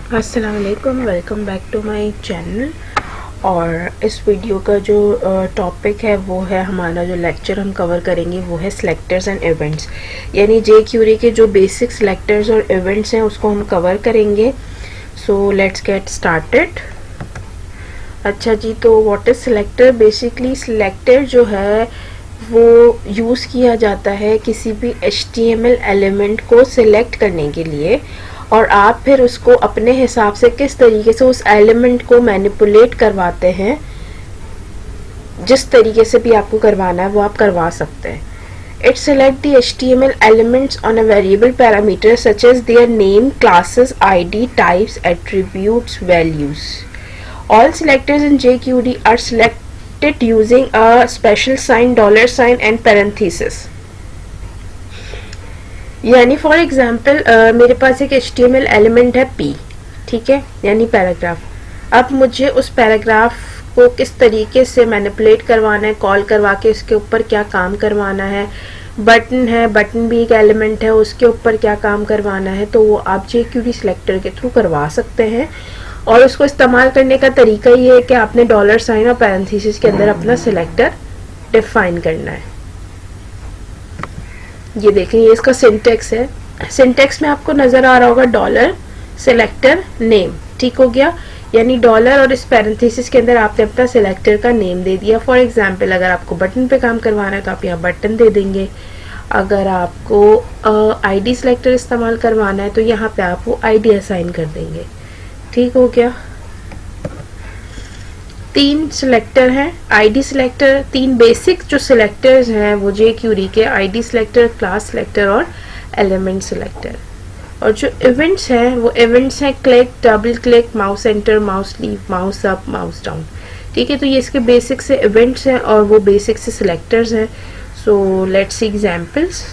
अस्सलाम वालेकुम, welcome back to my channel. और इस वीडियो का जो टॉपिक है वो है, हमारा जो लेक्चर हम कवर करेंगे वो है सिलेक्टर्स एंड इवेंट्स, यानी जे क्यूरी के जो बेसिक सिलेक्टर्स और इवेंट्स हैं उसको हम कवर करेंगे। So let's get started. अच्छा जी, तो what is selector? Basically selector जो है वो यूज़ किया जाता है किसी भी HTML एलिमेंट को सिलेक्ट करने के लिए, और आप फिर उसको अपने हिसाब से किस तरीके से उस एलिमेंट को मैनिपुलेट करवाते हैं, जिस तरीके से भी आपको करवाना है वो आप करवा सकते हैं। It select the HTML elements on a variable parameter such as their name, classes, ID, types, attributes, values. All selectors in jQuery are selected using a special sign, $sign and parenthesis. यानी for example मेरे पास एक HTML element है P, ठीक है, यानी paragraph. अब मुझे उस पैराग्राफ को किस तरीके से मैनिपुलेट करवाना है, कॉल करवा के इसके ऊपर क्या काम करवाना है। बटन है, बटन भी एक एलिमेंट है, उसके ऊपर क्या काम करवाना है, तो वो आप jQuery सिलेक्टर के थ्रू करवा सकते हैं। और उसको इस्तेमाल करने का तरीका ये है कि आपने $साइन और पैरेंथेसिस के अंदर अपना सिलेक्टर डिफाइन करना है। ये देखें, ये इसका सिंटेक्स है। सिंटेक्स में आपको नजर आ रहा होगा $सिलेक्टर नेम, ठीक हो गया। यानी डॉलर और इस पैरेंथेसिस के अंदर आपने अपना सिलेक्टर का नेम दे दिया। फॉर एग्जांपल, अगर आपको बटन पे काम करवाना है तो आप यहाँ बटन दे देंगे। अगर आपको आईडी सिलेक्टर इस्तेमाल करवाना है तो यहाँ पे आप वो आईडी असाइन कर देंगे, ठीक हो गया। 3 सिलेक्टर हैं। आईडी सिलेक्टर, 3 बेसिक जो सिलेक्टर्स हैं वो jQuery के आईडी सिलेक्टर, क्लास सिलेक्टर और एलिमेंट सिलेक्टर। और जो इवेंट्स हैं वो इवेंट्स हैं click, double click, mouse enter, mouse leave, mouse up, mouse down, ठीक है। तो ये इसके बेसिक से इवेंट्स हैं और वो बेसिक से सिलेक्टर्स हैं। So let's see examples.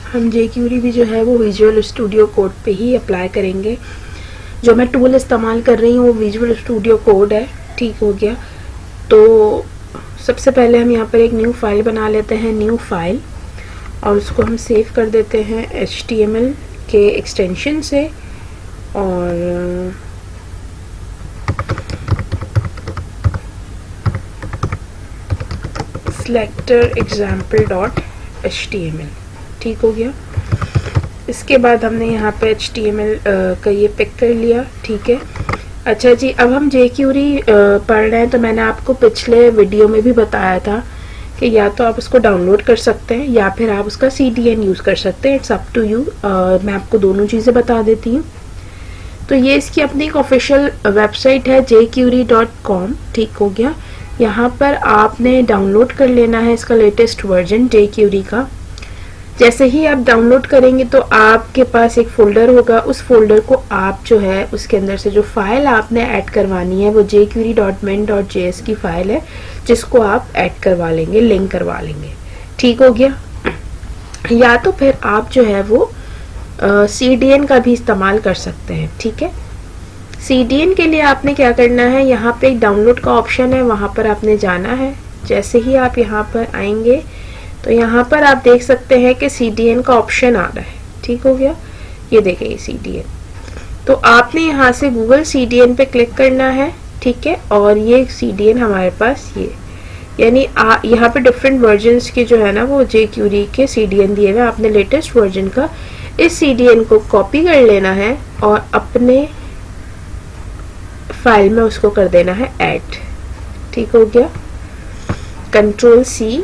हम jQuery भी जो है वो विजुअल स्टूडियो कोड पे ही अप्लाई करेंगे। जो मैं टूल इस्तेमाल कर रही हूँ वो विजुअल स्टूडियो कोड है, ठीक हो गया। तो सबसे पहले हम यहाँ पर एक न्यू फाइल बना लेते हैं, न्यू फाइल, और उसको हम सेव कर देते हैं HTML के एक्सटेंशन से। और selector example.html, ठीक हो गया। इसके बाद हमने यहाँ पे HTML का ये पिक कर लिया, ठीक है। अच्छा जी, अब हम jQuery पढ़ रहे हैं तो मैंने आपको पिछले वीडियो में भी बताया था कि या तो आप उसको डाउनलोड कर सकते हैं या फिर आप उसका CDN यूज़ कर सकते हैं। It's up to you. मैं आपको दोनों चीज़ें बता देती हूँ। तो ये इसकी अपनी एक ऑफिशियल वेबसाइट है jQuery.com, ठीक हो गया। यहाँ पर आपने डाउनलोड कर लेना है इसका लेटेस्ट वर्जन jQuery का। जैसे ही आप डाउनलोड करेंगे तो आपके पास एक फोल्डर होगा, उस फोल्डर को आप जो है उसके अंदर से जो फाइल आपने ऐड करवानी है वो jQuery.min.js की फाइल है, जिसको आप ऐड करवा लेंगे, लिंक करवा लेंगे, ठीक हो गया। या तो फिर आप जो है वो CDN का भी इस्तेमाल कर सकते हैं, ठीक है। CDN के लिए आपने क्या करना है, यहाँ पे एक डाउनलोड का ऑप्शन है, वहाँ पर आपने जाना है। जैसे ही आप यहाँ पर आएंगे तो यहाँ पर आप देख सकते हैं कि CDN का ऑप्शन आ रहा है, ठीक हो गया। ये देखिए CDN, तो आपने यहाँ से गूगल CDN पे क्लिक करना है, ठीक है। और ये CDN हमारे पास ये, यानी यहाँ पे डिफरेंट वर्जन्स के जो है ना वो jQuery के CDN दिए हुए। आपने लेटेस्ट वर्जन का इस CDN को कॉपी कर लेना है और अपने फाइल में उसको कर देना है ऐड, ठीक हो गया। Ctrl+C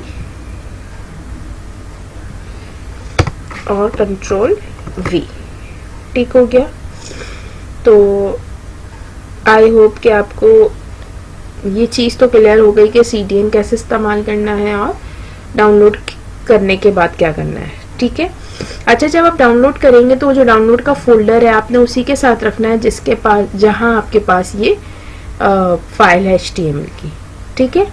और Ctrl+V, ठीक हो गया। तो आई होप कि आपको ये चीज़ तो क्लियर हो गई कि CDN कैसे इस्तेमाल करना है और डाउनलोड करने के बाद क्या करना है, ठीक है। अच्छा, जब आप डाउनलोड करेंगे तो जो डाउनलोड का फोल्डर है आपने उसी के साथ रखना है जिसके पास, जहां आपके पास ये फाइल है HTML की, ठीक है।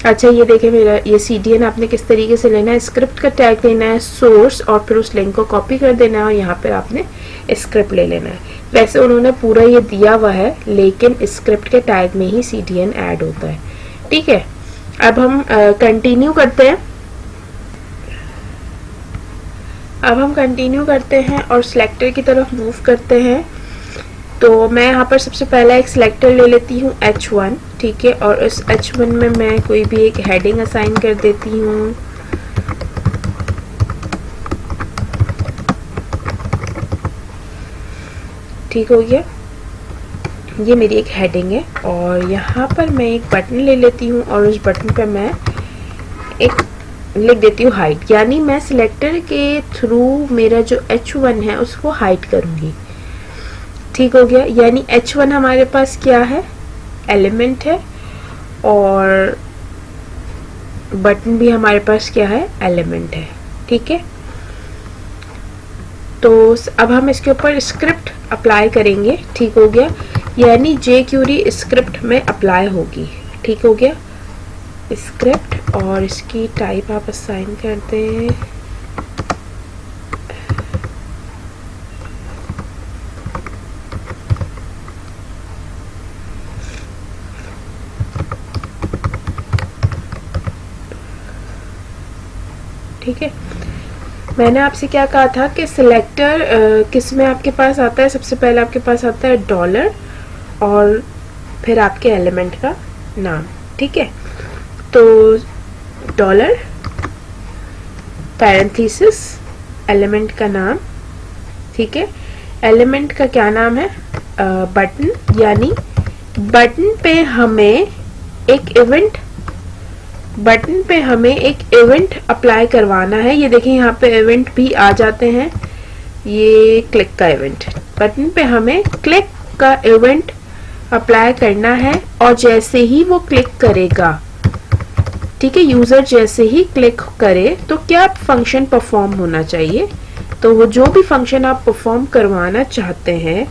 अच्छा, ये देखें मेरा ये CDN आपने किस तरीके से लेना है, स्क्रिप्ट का टैग लेना है, सोर्स, और फिर उस लिंक को कॉपी कर देना है और यहाँ पर आपने स्क्रिप्ट ले लेना है। वैसे उन्होंने पूरा ये दिया हुआ है, लेकिन स्क्रिप्ट के टैग में ही CDN ऐड होता है, ठीक है। अब हम कंटिन्यू करते हैं। अब हम कंटिन्यू करते हैं और सिलेक्टर की तरफ मूव करते हैं। तो मैं यहाँ पर सबसे पहला एक सिलेक्टर ले लेती हूँ H1, ठीक है, और इस H1 में मैं कोई भी एक हेडिंग असाइन कर देती हूँ। ठीक हो गया, ये मेरी एक हेडिंग है। और यहाँ पर मैं एक बटन ले लेती हूँ और उस बटन पे मैं एक लिख देती हूँ हाइड, यानी मैं सिलेक्टर के थ्रू मेरा जो H1 है उसको हाइड करूँगी। ठीक हो गया, यानी H1 हमारे पास क्या है, एलिमेंट है, और बटन भी हमारे पास क्या है, एलिमेंट है। ठीक है, तो अब हम इसके ऊपर स्क्रिप्ट अप्लाई करेंगे। ठीक हो गया, यानी jQuery स्क्रिप्ट में अप्लाई होगी। ठीक हो गया, स्क्रिप्ट, और इसकी टाइप आप असाइन करते हैं ठीक है। मैंने आपसे क्या कहा था कि सिलेक्टर किस में आपके पास आता है, सबसे पहले आपके पास आता है डॉलर और फिर आपके एलिमेंट का नाम। ठीक है, तो डॉलर पैरेंथेसिस एलिमेंट का नाम। ठीक है, एलिमेंट का क्या नाम है, बटन, यानी बटन पे हमें एक इवेंट अप्लाई करवाना है। ये देखिए यहाँ पे इवेंट भी आ जाते हैं, ये क्लिक का इवेंट, बटन पे हमें क्लिक का इवेंट अप्लाई करना है। और जैसे ही वो क्लिक करेगा, ठीक है, यूजर जैसे ही क्लिक करे तो क्या फंक्शन परफॉर्म होना चाहिए, तो वो जो भी फंक्शन आप परफॉर्म करवाना चाहते हैं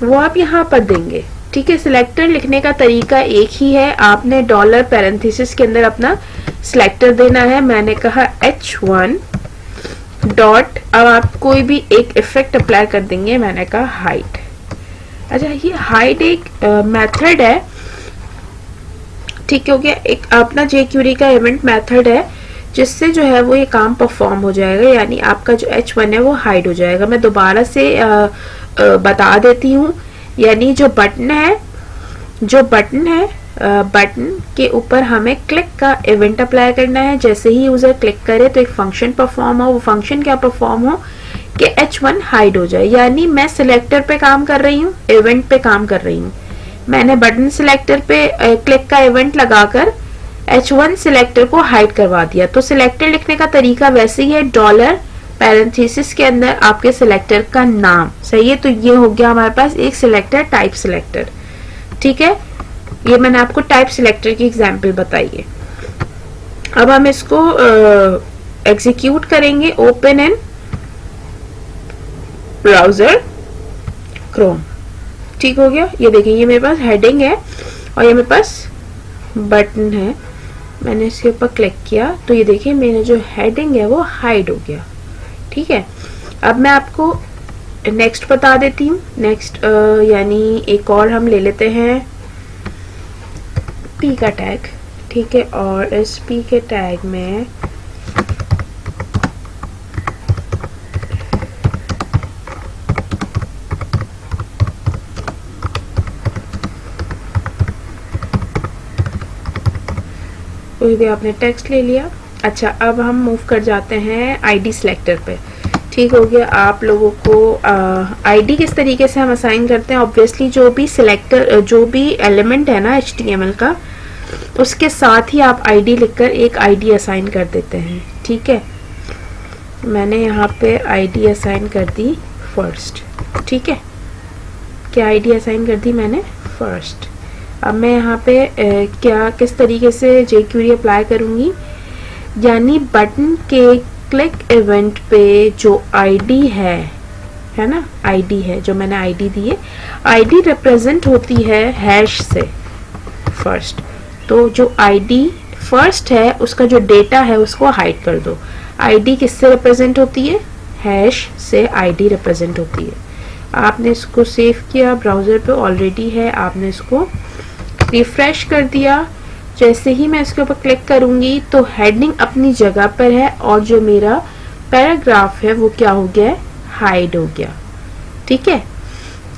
वो आप यहाँ पर देंगे। ठीक है, सिलेक्टर लिखने का तरीका एक ही है, आपने डॉलर पैरेंथेसिस के अंदर अपना सिलेक्टर देना है। मैंने कहा H1 डॉट, अब आप कोई भी एक इफेक्ट अप्लाई कर देंगे, मैंने कहा हाइड। अच्छा, ये हाइड एक मेथड है, ठीक हो गया, एक अपना jQuery का इवेंट मेथड है जिससे जो है वो ये काम परफॉर्म हो जाएगा, यानी आपका जो H1 है वो हाइड हो जाएगा। मैं दोबारा से बता देती हूँ, यानी जो बटन है बटन के ऊपर हमें क्लिक का इवेंट अप्लाई करना है। जैसे ही यूजर क्लिक करे तो एक फंक्शन परफॉर्म हो, वो फंक्शन क्या परफॉर्म हो कि H1 हाइड हो जाए। यानी मैं सिलेक्टर पे काम कर रही हूँ, इवेंट पे काम कर रही हूँ। मैंने बटन सिलेक्टर पे क्लिक का इवेंट लगाकर H1 सिलेक्टर को हाइड करवा दिया। तो सिलेक्टर लिखने का तरीका वैसे ही है, डॉलर पैरेंथेसिस के अंदर आपके सिलेक्टर का नाम। सही है, तो ये हो गया हमारे पास एक सिलेक्टर, टाइप सिलेक्टर। ठीक है, ये मैंने आपको टाइप सिलेक्टर की एग्जांपल बताई है। अब हम इसको एग्जीक्यूट करेंगे, ओपन इन ब्राउजर क्रोम। ठीक हो गया, ये देखिए, ये मेरे पास हेडिंग है और ये मेरे पास बटन है। मैंने इसके ऊपर क्लिक किया तो ये देखिए मेरा जो हेडिंग है वो हाइड हो गया। ठीक है, अब मैं आपको नेक्स्ट बता देती हूँ। नेक्स्ट यानी एक और हम ले लेते हैं पी का टैग। ठीक है, और इस पी के टैग में कोई भी आपने टेक्स्ट ले लिया। अच्छा, अब हम मूव कर जाते हैं आईडी सिलेक्टर पे। ठीक हो गया, आप लोगों को आईडी किस तरीके से हम असाइन करते हैं, ऑब्वियसली जो भी सिलेक्टर, जो भी एलिमेंट है ना HTML का, उसके साथ ही आप आईडी लिखकर एक आईडी असाइन कर देते हैं। ठीक है, मैंने यहाँ पे आईडी असाइन कर दी फर्स्ट। ठीक है, क्या आईडी असाइन कर दी मैंने, फर्स्ट। अब मैं यहाँ पे क्या किस तरीके से jQuery अप्लाई करूँगी, यानी बटन के क्लिक इवेंट पे जो आईडी है ना, आईडी है जो मैंने आईडी दी है, आईडी रिप्रेजेंट होती है हैश से फर्स्ट। तो जो आईडी फर्स्ट है उसका जो डेटा है उसको हाइड कर दो। आईडी किससे रिप्रेजेंट होती है, हैश से आईडी रिप्रेजेंट होती है। आपने इसको सेव किया, ब्राउजर पे ऑलरेडी है, आपने इसको रिफ्रेश कर दिया। जैसे ही मैं इसके ऊपर क्लिक करूंगी तो हेडिंग अपनी जगह पर है और जो मेरा पैराग्राफ है वो क्या हो गया है, हाइड हो गया। ठीक है,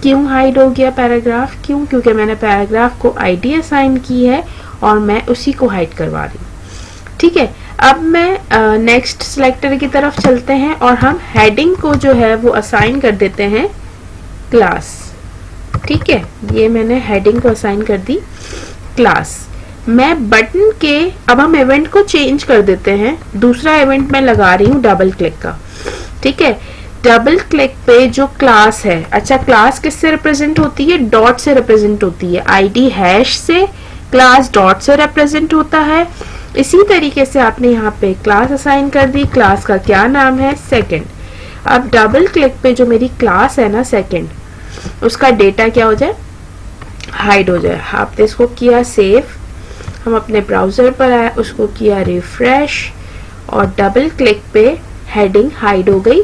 क्यों हाइड हो गया पैराग्राफ, क्यों, क्योंकि मैंने पैराग्राफ को आईडी असाइन की है और मैं उसी को हाइड करवा रही हूँ। ठीक है, अब मैं नेक्स्ट सिलेक्टर की तरफ चलते हैं और हम हेडिंग को जो है वो असाइन कर देते हैं क्लास। ठीक है, ये मैंने हेडिंग को असाइन कर दी क्लास। मैं बटन के, अब हम इवेंट को चेंज कर देते हैं, दूसरा इवेंट मैं लगा रही हूँ डबल क्लिक का। ठीक है, डबल क्लिक पे जो क्लास है, अच्छा क्लास किससे रिप्रेजेंट होती है, डॉट से रिप्रेजेंट होती है, आईडी हैश से क्लास डॉट से रिप्रेजेंट होता है। इसी तरीके से आपने यहाँ पे क्लास असाइन कर दी, क्लास का क्या नाम है, सेकंड। अब डबल क्लिक पे जो मेरी क्लास है ना सेकंड, उसका डेटा क्या हो जाए, हाइड हो जाए। आपने इसको किया सेव, हम अपने ब्राउजर पर आए, उसको किया रिफ्रेश और डबल क्लिक पे हेडिंग हाइड हो गई।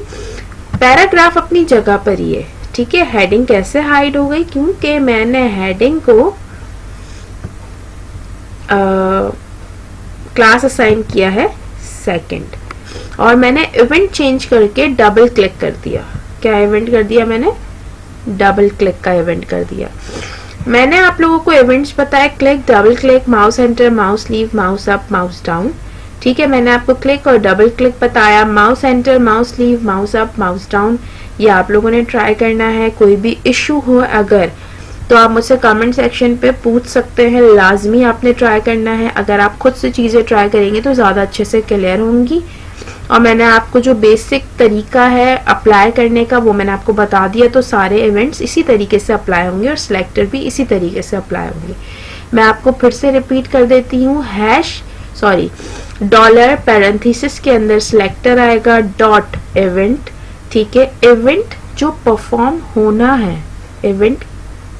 पैराग्राफ अपनी जगह पर ही है। ठीक है, हेडिंग कैसे हाइड हो गई, क्योंकि मैंने हेडिंग को क्लास असाइन किया है सेकंड और मैंने इवेंट चेंज करके डबल क्लिक कर दिया। क्या इवेंट कर दिया मैंने, डबल क्लिक का इवेंट कर दिया। मैंने आप लोगों को इवेंट्स बताया, click, double click, mouse enter, mouse leave, mouse up, mouse down. ठीक है, मैंने आपको क्लिक और डबल क्लिक बताया, mouse enter, mouse leave, mouse up, mouse down. ये आप लोगों ने ट्राई करना है। कोई भी इश्यू हो अगर, तो आप मुझसे कमेंट सेक्शन पे पूछ सकते हैं। लाजमी आपने ट्राई करना है। अगर आप खुद से चीज़ें ट्राई करेंगे तो ज़्यादा अच्छे से क्लियर होंगी। और मैंने आपको जो बेसिक तरीका है अप्लाई करने का वो मैंने आपको बता दिया, तो सारे इवेंट्स इसी तरीके से अप्लाई होंगे और सिलेक्टर भी इसी तरीके से अप्लाई होंगे। मैं आपको फिर से रिपीट कर देती हूँ, डॉलर पैरेंथेसिस के अंदर सिलेक्टर आएगा, डॉट इवेंट। ठीक है, इवेंट जो परफॉर्म होना है, इवेंट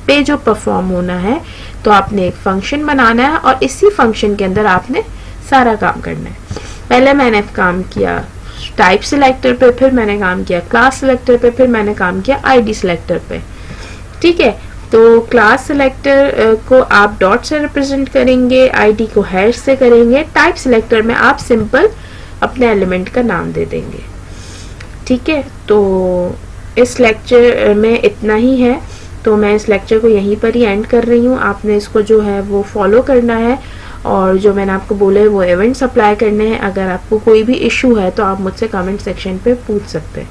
पे जो परफॉर्म होना है, तो आपने एक फंक्शन बनाना है और इसी फंक्शन के अंदर आपने सारा काम करना है। पहले मैंने काम किया टाइप सिलेक्टर पे, फिर मैंने काम किया क्लास सिलेक्टर पे, फिर मैंने काम किया आईडी सिलेक्टर पे। ठीक है, तो क्लास सिलेक्टर को आप डॉट से रिप्रेजेंट करेंगे, आईडी को हैश से करेंगे, टाइप सिलेक्टर में आप सिंपल अपने एलिमेंट का नाम दे देंगे। ठीक है, तो इस लेक्चर में इतना ही है, तो मैं इस लेक्चर को यहीं पर ही एंड कर रही हूँ। आपने इसको जो है वो फॉलो करना है और जो मैंने आपको बोले वो इवेंट्स अप्लाई करने हैं। अगर आपको कोई भी इशू है तो आप मुझसे कमेंट सेक्शन पे पूछ सकते हैं।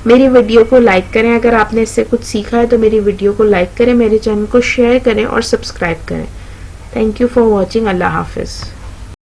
मेरी वीडियो को लाइक करें, अगर आपने इससे कुछ सीखा है तो मेरी वीडियो को लाइक करें, मेरे चैनल को शेयर करें और सब्सक्राइब करें। Thank you for watching. अल्लाह हाफिज़।